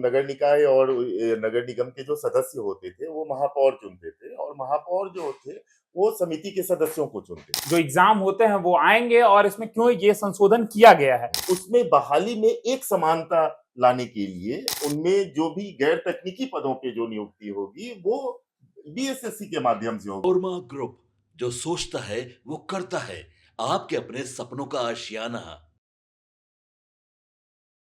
नगर निकाय और नगर निगम के जो सदस्य होते थे वो महापौर चुनते थे, और महापौर जो थे वो समिति के सदस्यों को चुनते थे। जो एग्जाम होते हैं वो आएंगे, और इसमें क्यों ये संशोधन किया गया है? उसमें बहाली में एक समानता लाने के लिए उनमें जो भी गैर तकनीकी पदों पे जो नियुक्ति होगी वो बीएसएससी के माध्यम से होगी। ओरमा ग्रुप, जो सोचता है वो करता है। आपके अपने सपनों का आशियाना।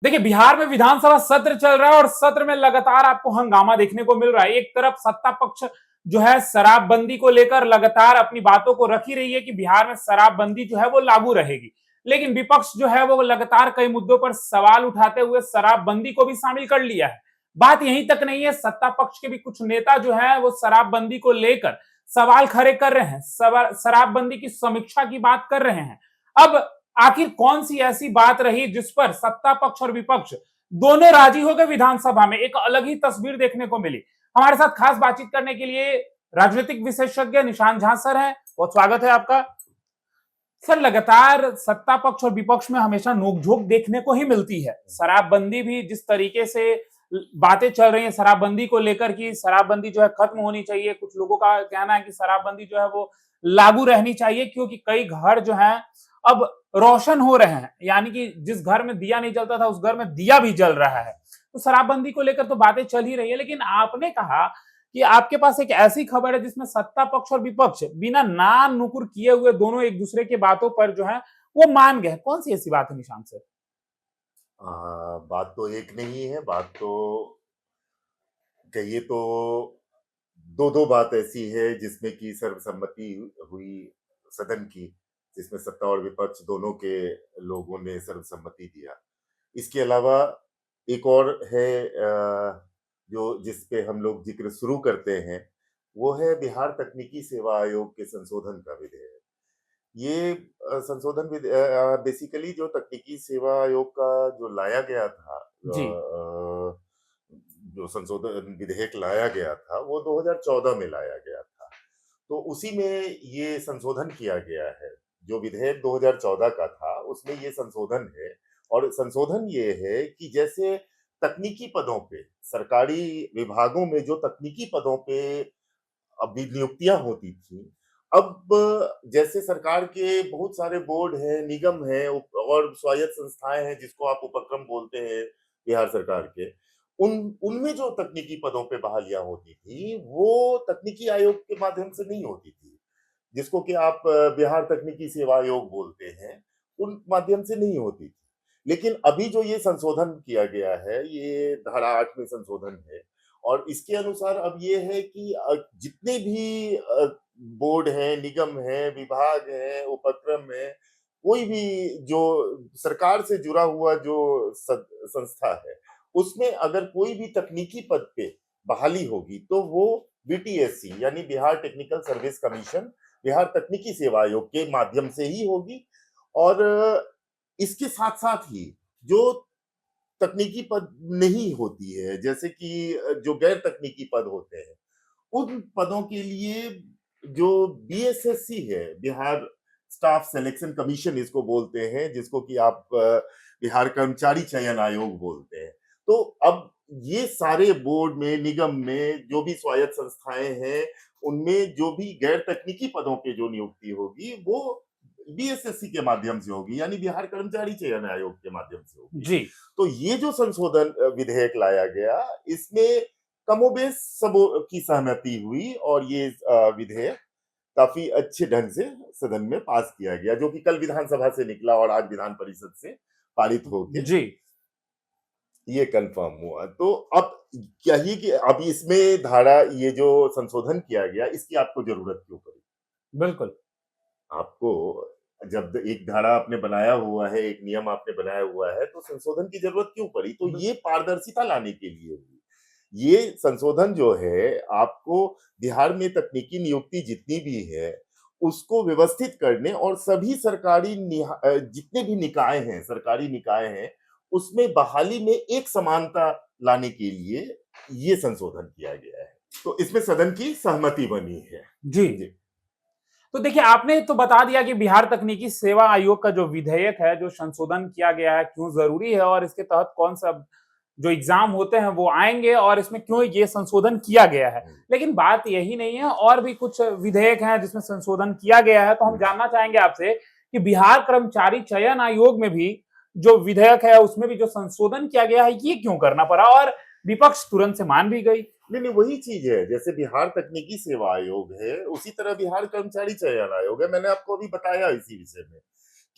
देखिए, बिहार में विधानसभा सत्र चल रहा है और सत्र में लगातार आपको हंगामा देखने को मिल रहा है। एक तरफ सत्ता पक्ष जो है शराबबंदी को लेकर लगातार अपनी बातों को रख ही रही है कि बिहार में शराबबंदी जो है वो लागू रहेगी, लेकिन विपक्ष जो है वो लगातार कई मुद्दों पर सवाल उठाते हुए शराबबंदी को भी शामिल कर लिया है। बात यहीं तक नहीं है, सत्ता पक्ष के भी कुछ नेता जो है वो शराबबंदी को लेकर सवाल खड़े कर रहे हैं, शराबबंदी की समीक्षा की बात कर रहे हैं। अब आखिर कौन सी ऐसी बात रही जिस पर सत्ता पक्ष और विपक्ष दोनों राजी हो गए? विधानसभा में एक अलग ही तस्वीर देखने को मिली। हमारे साथ खास बातचीत करने के लिए राजनीतिक विशेषज्ञ निशांत झा सर हैं, बहुत स्वागत है आपका। सर, लगातार सत्ता पक्ष और विपक्ष में हमेशा नोकझोंक देखने को ही मिलती है। शराबबंदी भी जिस तरीके से बातें चल रही है शराबबंदी को लेकर कि शराबबंदी जो है खत्म होनी चाहिए, कुछ लोगों का कहना है कि शराबबंदी जो है वो लागू रहनी चाहिए, क्योंकि कई घर जो हैं अब रोशन हो रहे हैं, यानी कि जिस घर में दिया नहीं जलता था उस घर में दिया भी जल रहा है। तो शराबबंदी को लेकर तो बातें चल ही रही है, लेकिन आपने कहा कि आपके पास एक ऐसी खबर है जिसमें सत्ता पक्ष और विपक्ष बिना नाम नुकुर किए हुए दोनों एक दूसरे के बातों पर जो है वो मान गए। कौन सी ऐसी बात है निशांत सर? बात तो एक नहीं है, बात तो कहिए तो दो दो बात ऐसी है जिसमें कि सर्वसम्मति हुई सदन की, जिसमें सत्ता और विपक्ष दोनों के लोगों ने सर्वसम्मति दिया। इसके अलावा एक और है जो जिस पे हम लोग जिक्र शुरू करते हैं, वो है बिहार तकनीकी सेवा आयोग के संशोधन का विधेयक। ये संशोधन बेसिकली जो तकनीकी सेवा आयोग का जो लाया गया था, जी। जो संशोधन विधेयक लाया गया था वो 2014 में लाया गया था, तो उसी में ये संशोधन किया गया है। जो विधेयक 2014 का था उसमें ये संशोधन है, और संशोधन ये है कि जैसे तकनीकी पदों पे, सरकारी विभागों में जो तकनीकी पदों पे अभी नियुक्तियां होती थी, अब जैसे सरकार के बहुत सारे बोर्ड हैं, निगम हैं और स्वायत्त संस्थाएं हैं जिसको आप उपक्रम बोलते हैं बिहार सरकार के, उन उनमें जो तकनीकी पदों पे बहालियां होती थी वो तकनीकी आयोग के माध्यम से नहीं होती थी, जिसको कि आप बिहार तकनीकी सेवा आयोग बोलते हैं, उन माध्यम से नहीं होती थी। लेकिन अभी जो ये संशोधन किया गया है, ये धारा 8 में संशोधन है, और इसके अनुसार अब ये है कि जितने भी बोर्ड हैं, निगम हैं, विभाग हैं, उपक्रम हैं, कोई भी जो सरकार से जुड़ा हुआ जो संस्था है, उसमें अगर कोई भी तकनीकी पद पे बहाली होगी तो वो बीटीएससी यानी Bihar technical service commission, Bihar तकनीकी सेवा आयोग के माध्यम से ही होगी। और इसके साथ साथ ही जो तकनीकी पद नहीं होती है, जैसे कि जो गैर तकनीकी पद होते हैं, उन पदों के लिए जो बीएसएससी है, बिहार स्टाफ सिलेक्शन कमीशन इसको बोलते हैं, जिसको कि आप बिहार कर्मचारी चयन आयोग बोलते हैं। तो अब ये सारे बोर्ड में, निगम में जो भी स्वायत्त संस्थाएं हैं, उनमें जो भी गैर तकनीकी पदों पे जो नियुक्ति होगी वो बीएसएससी के माध्यम से होगी, यानी बिहार कर्मचारी चयन आयोग के माध्यम से होगी। जी। तो ये जो संशोधन विधेयक लाया गया, इसमें कमोबेश सबों की सहमति हुई और ये विधेयक काफी अच्छे ढंग से सदन में पास किया गया, जो कि कल विधानसभा से निकला और आज विधान परिषद से पारित होके जी। ये कंफर्म हुआ। तो अब क्या ही कि अब इसमें धारा, ये जो संशोधन किया गया, इसकी आपको जरूरत क्यों पड़ी? बिल्कुल। आपको जब एक धारा आपने बनाया हुआ है, एक नियम आपने बनाया हुआ है, तो संशोधन की जरूरत क्यों पड़ी? तो ये पारदर्शिता लाने के लिए हुई। ये संशोधन जो है आपको बिहार में तकनीकी नियुक्ति जितनी भी है उसको व्यवस्थित करने और सभी सरकारी जितने भी निकाय हैं, सरकारी निकाय हैं, उसमें बहाली में एक समानता लाने के लिए ये संशोधन किया गया है। तो इसमें सदन की सहमति बनी है। जी। जी। तो देखिए, आपने तो बता दिया कि बिहार तकनीकी सेवा आयोग का जो विधेयक है, जो संशोधन किया गया है, क्यों जरूरी है और इसके तहत कौन सा जो एग्जाम होते हैं वो आएंगे और इसमें क्यों ये संशोधन किया गया है। लेकिन बात यही नहीं है, और भी कुछ विधेयक हैं जिसमें संशोधन किया गया है। तो हम जानना चाहेंगे आपसे कि बिहार कर्मचारी चयन आयोग में भी जो विधेयक है उसमें भी जो संशोधन किया गया है, ये क्यों करना पड़ा और विपक्ष तुरंत से मान भी गई। नहीं नहीं, वही चीज है, जैसे बिहार तकनीकी सेवा आयोग है उसी तरह बिहार कर्मचारी चयन आयोग है। मैंने आपको अभी बताया इसी विषय में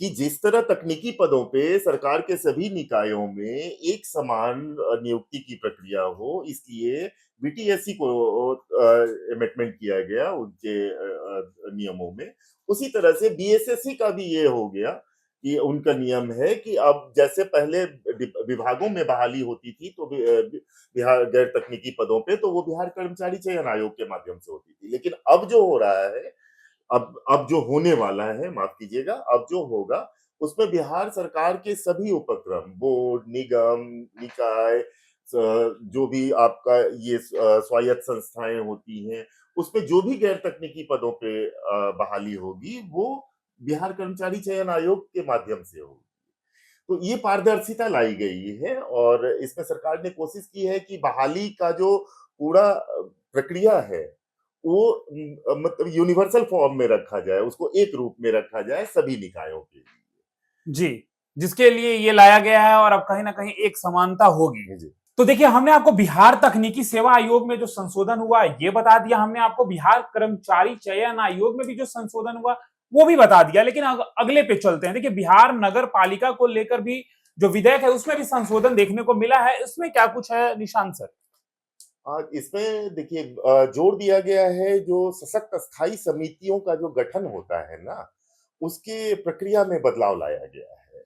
कि जिस तरह तकनीकी पदों पे सरकार के सभी निकायों में एक समान नियुक्ति की प्रक्रिया हो, इसलिए बीटीएससी को अमेंडमेंट किया गया उनके नियमों में। उसी तरह से बीएसएससी का भी ये हो गया कि उनका नियम है कि अब जैसे पहले विभागों में बहाली होती थी तो बिहार गैर तकनीकी पदों पे तो वो बिहार कर्मचारी चयन आयोग के माध्यम से होती थी, लेकिन अब जो हो रहा है, अब जो होने वाला है, माफ कीजिएगा, अब जो होगा उसमें बिहार सरकार के सभी उपक्रम, बोर्ड, निगम, निकाय, जो भी आपका ये स्वायत्त संस्थाएं होती हैं, उसमें जो भी गैर तकनीकी पदों पे बहाली होगी वो बिहार कर्मचारी चयन आयोग के माध्यम से होगी। तो ये पारदर्शिता लाई गई है और इसमें सरकार ने कोशिश की है कि बहाली का जो पूरा प्रक्रिया है वो मतलब यूनिवर्सल फॉर्म में रखा जाए, उसको एक रूप में रखा जाए सभी निकायों के लिए। जी, जिसके लिए ये लाया गया है और अब कहीं ना कहीं एक समानता होगी। जी तो देखिए, हमने आपको बिहार तकनीकी सेवा आयोग में जो संशोधन हुआ ये बता दिया, हमने आपको बिहार कर्मचारी चयन आयोग में भी जो संशोधन हुआ वो भी बता दिया, लेकिन अगले पे चलते हैं। देखिए, बिहार नगर पालिका को लेकर भी जो विधेयक है उसमें भी संशोधन देखने को मिला है। इसमें क्या कुछ है निशांत सर? इसमें देखिए जोर दिया गया है जो सशक्त स्थायी समितियों का जो गठन होता है ना, उसके प्रक्रिया में बदलाव लाया गया है।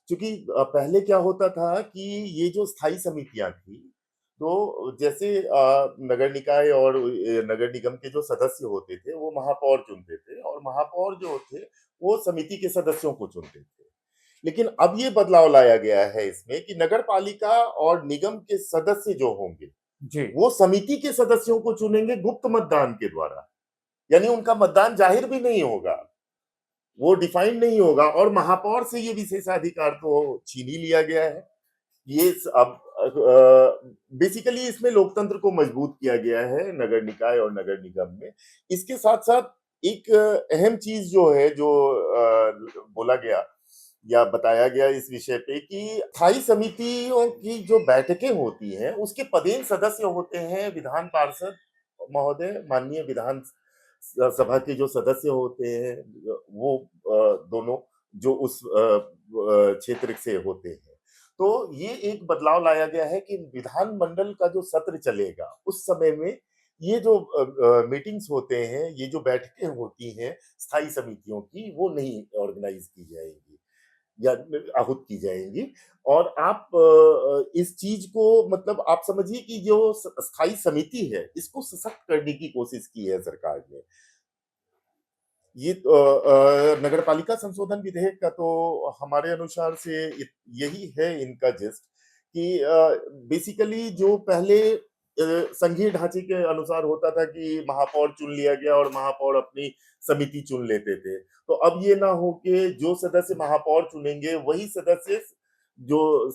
क्योंकि पहले क्या होता था कि ये जो स्थायी समितियां थी, तो जैसे नगर निकाय और नगर निगम के जो सदस्य होते थे वो महापौर चुनते थे और महापौर जो थे वो समिति के सदस्यों को चुनते थे। लेकिन अब ये बदलाव लाया गया है इसमें कि नगर पालिका और निगम के सदस्य जो होंगे जी। वो समिति के सदस्यों को चुनेंगे गुप्त मतदान के द्वारा, यानी उनका मतदान जाहिर भी नहीं होगा, वो डिफाइंड नहीं होगा और महापौर से ये विशेषाधिकार तो छीन ही लिया गया है। ये अब बेसिकली इसमें लोकतंत्र को मजबूत किया गया है नगर निकाय और नगर निगम में। इसके साथ साथ एक अहम चीज जो है जो बोला गया या बताया गया इस विषय पे कि स्थायी समितियों की जो बैठकें होती हैं उसके पदेन सदस्य होते हैं विधान पार्षद महोदय, माननीय विधान सभा के जो सदस्य होते हैं वो दोनों जो उस क्षेत्र से होते हैं। तो ये एक बदलाव लाया गया है कि विधानमंडल का जो सत्र चलेगा उस समय में ये जो मीटिंग्स होते हैं, ये जो बैठकें होती हैं स्थायी समितियों की, वो नहीं ऑर्गेनाइज की जाएंगी या आहूत की जाएंगी। और आप इस चीज को मतलब आप समझिए कि जो स्थायी समिति है इसको सशक्त करने की कोशिश की है सरकार ने। ये नगर पालिका संशोधन विधेयक का तो हमारे अनुसार से यही है इनका जिस्ट कि बेसिकली जो पहले संघीय ढांचे के अनुसार होता था कि महापौर चुन लिया गया और महापौर अपनी समिति चुन लेते थे, तो अब ये ना हो कि जो सदस्य महापौर चुनेंगे वही सदस्य जो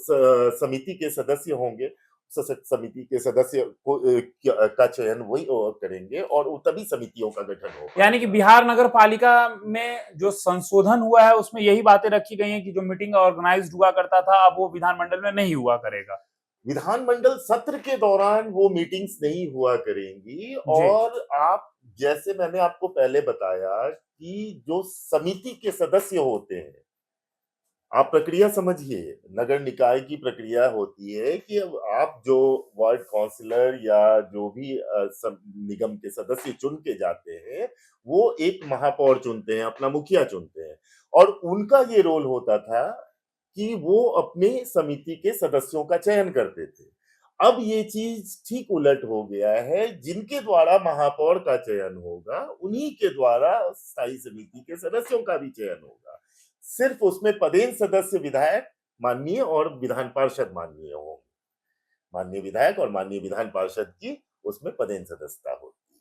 समिति के सदस्य होंगे, समिति के सदस्य को का चयन वही करेंगे और तभी समितियों का गठन होगा। यानी कि बिहार नगर पालिका में जो संशोधन हुआ है उसमें यही बातें रखी गई हैं कि जो मीटिंग ऑर्गेनाइज्ड हुआ करता था अब वो विधानमंडल में नहीं हुआ करेगा। विधानमंडल सत्र के दौरान वो मीटिंग्स नहीं हुआ करेंगी और आप जैसे मैंने आपको पहले बताया कि जो समिति के सदस्य होते हैं, आप प्रक्रिया समझिए, नगर निकाय की प्रक्रिया होती है कि अब आप जो वार्ड काउंसलर या जो भी निगम के सदस्य चुन के जाते हैं वो एक महापौर चुनते हैं, अपना मुखिया चुनते हैं और उनका ये रोल होता था कि वो अपने समिति के सदस्यों का चयन करते थे। अब ये चीज ठीक उलट हो गया है, जिनके द्वारा महापौर का चयन होगा उन्हीं के द्वारा स्थायी समिति के सदस्यों का भी चयन होगा। सिर्फ उसमें पदेन सदस्य विधायक माननीय और विधान पार्षद माननीय होंगे, माननीय विधायक और माननीय विधान पार्षद की उसमें पदेन सदस्यता होती है।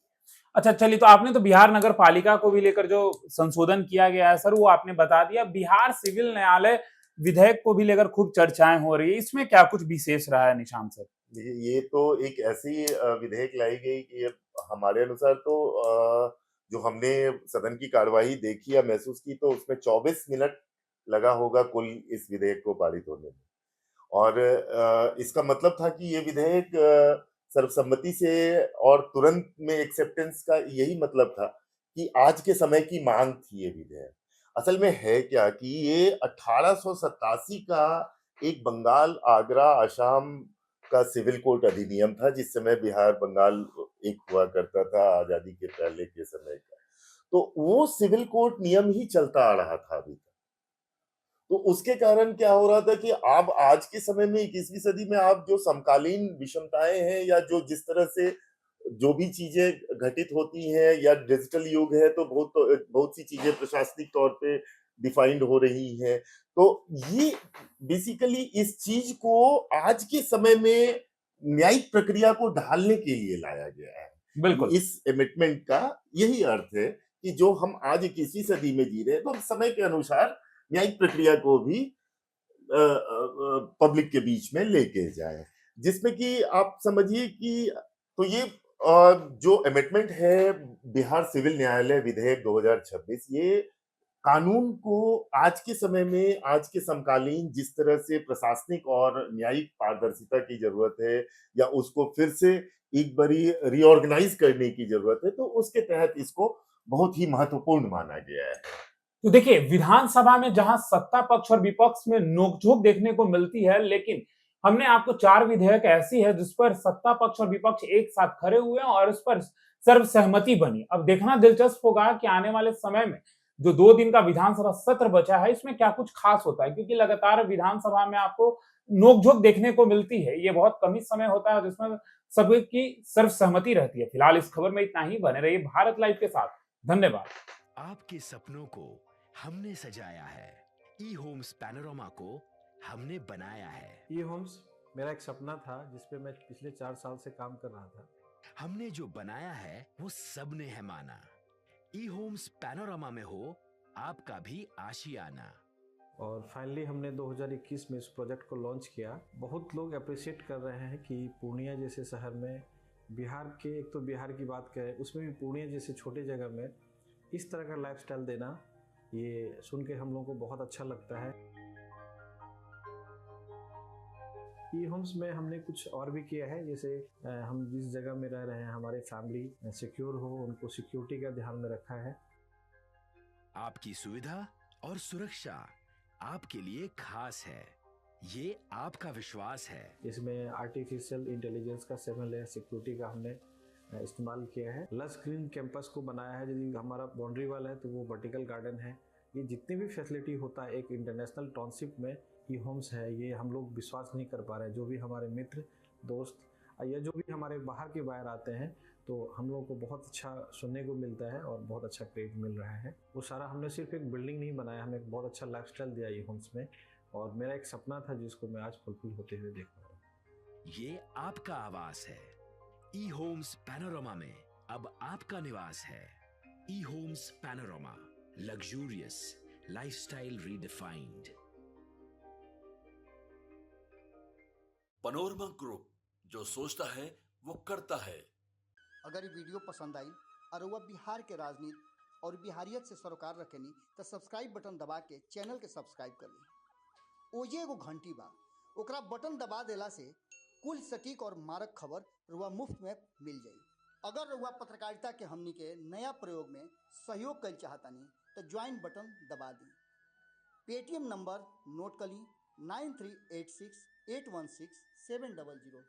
अच्छा, चलिए, तो आपने तो बिहार नगर पालिका को भी लेकर जो संशोधन किया गया है सर वो आपने बता दिया। बिहार सिविल न्यायालय विधेयक को भी लेकर खूब चर्चाएं हो रही है, इसमें क्या कुछ विशेष रहा है निशांत सर? ये तो एक ऐसी विधेयक लाई गई कि ये हमारे अनुसार तो जो हमने सदन की कार्यवाही देखी या महसूस की तो उसमें 24 मिनट लगा होगा कुल इस विधेयक को पारित होने में। और इसका मतलब था कि ये विधेयक सर्वसम्मति से और तुरंत में एक्सेप्टेंस का यही मतलब था कि आज के समय की मांग थी ये विधेयक। असल में है क्या कि ये 1887 का एक बंगाल, आगरा, असम का सिविल कोड अधिनियम था जिस समय बिहार, बंगाल एक हुआ करता था आजादी के पहले के समय का। तो वो सिविल कोड नियम ही चलता आ रहा था अभी तक। तो उसके कारण क्या हो रहा था कि आप आज के समय में 21वीं सदी में आप जो समकालीन विषमताएं हैं या जो जिस तरह से जो भी चीजें घटित होती हैं या डिजिटल युग है तो बहुत बहुत सी चीजें प्रशासनिक तौर पे डिफाइंड हो रही हैं। तो ये बेसिकली इस चीज को आज के समय में न्यायिक प्रक्रिया को ढालने के लिए लाया गया है। बिल्कुल। इस एमिटमेंट का यही अर्थ है कि जो हम आज 21वीं सदी में जी रहे हैं तो हम समय के अनुसार न्यायिक प्रक्रिया को भी पब्लिक के बीच में लेके जाए, जिसमें कि आप समझिए कि तो ये जो अमेंडमेंट है बिहार सिविल न्यायालय विधेयक 2026 ये कानून को आज के समय में आज के समकालीन जिस तरह से प्रशासनिक और न्यायिक पारदर्शिता की जरूरत है या उसको फिर से एक बारी रीऑर्गेनाइज करने की जरूरत है तो उसके तहत इसको बहुत ही महत्वपूर्ण माना गया है। तो देखिए, विधानसभा में जहां सत्ता पक्ष और विपक्ष में नोकझोंक देखने को मिलती है, लेकिन हमने आपको 4 विधेयक ऐसी है जिस पर सत्ता पक्ष और विपक्ष एक साथ खड़े हुए हैं और इस पर सर्वसहमति बनी। अब देखना दिलचस्प होगा कि आने वाले समय में जो 2 दिन का विधानसभा सत्र बचा है, इसमें क्या कुछ खास होता है, क्योंकि लगातार विधानसभा में आपको नोकझोंक देखने को मिलती है। ये बहुत कम ही समय होता है जिसमें सभी की सर्वसहमति रहती है। फिलहाल इस खबर में इतना ही। बने रहिए भारत लाइव के साथ। धन्यवाद। आपके सपनों को हमने सजाया है, ई होम्स पैनोरमा को हमने बनाया है। ई होम्स मेरा एक सपना था जिस पे मैं पिछले 4 साल से काम कर रहा था। हमने जो बनाया है वो सबने है माना। ई होम्स पैनोरमा में हो आपका भी आशियाना। और फाइनली हमने 2021 में इस प्रोजेक्ट को लॉन्च किया। बहुत लोग अप्रिशिएट कर रहे हैं कि पूर्णिया जैसे शहर में बिहार के, एक तो बिहार की बात करें उसमें भी पूर्णिया जैसे छोटे जगह में इस तरह का लाइफस्टाइल देना, ये सुन के हम लोगों को बहुत अच्छा लगता है। ई होम्स में हमने कुछ और भी किया है, जैसे हम जिस जगह में रह रहे हैं हमारे फैमिली सिक्योर हो, उनको सिक्योरिटी का ध्यान में रखा है। आपकी सुविधा और सुरक्षा आपके लिए खास है, ये आपका विश्वास है। इसमें आर्टिफिशियल इंटेलिजेंस का 7 लेयर सिक्योरिटी का हमने इस्तेमाल किया है। लस ग्रीन कैंपस को बनाया है। यदि हमारा बाउंड्री वाल है तो वो वर्टिकल गार्डन है। ये जितनी भी फैसिलिटी होता है एक इंटरनेशनल टाउनशिप में ई होम्स है, ये हम लोग विश्वास नहीं कर पा रहे हैं। जो भी हमारे मित्र दोस्त या जो भी हमारे बाहर के बाहर आते हैं तो हम लोगों को बहुत अच्छा सुनने को मिलता है और बहुत अच्छा क्रेडिट मिल रहा है। वो सारा हमने सिर्फ एक बिल्डिंग नहीं बनाया, हमें एक बहुत अच्छा लाइफस्टाइल दिया ई होम्स में, और मेरा एक सपना था जिसको मैं आज फुलफिल होते हुए देख पा रहा हूँ। ये आपका आवास है। ई होम्स पैनोरमा में अब आपका निवास है। E homes panorama, luxurious lifestyle redefined. Panorama group, जो सोचता है वो करता है। अगर ये वीडियो पसंद आई और वह बिहार के राजनीति और बिहारियत से सरोकार रखेनी तो सब्सक्राइब बटन दबा के चैनल के सब्सक्राइब कर ली। ओजे एगो घंटी बा, ओकरा बटन दबा देला से कुल सटीक और मारक खबर रुआ मुफ्त में मिल जाई। अगर रुआ पत्रकारिता के हमनी के नया प्रयोग में सहयोग कर चाहतानी तो ज्वाइन बटन दबा दी। पेटीएम नंबर नोट कर ली 9386816700।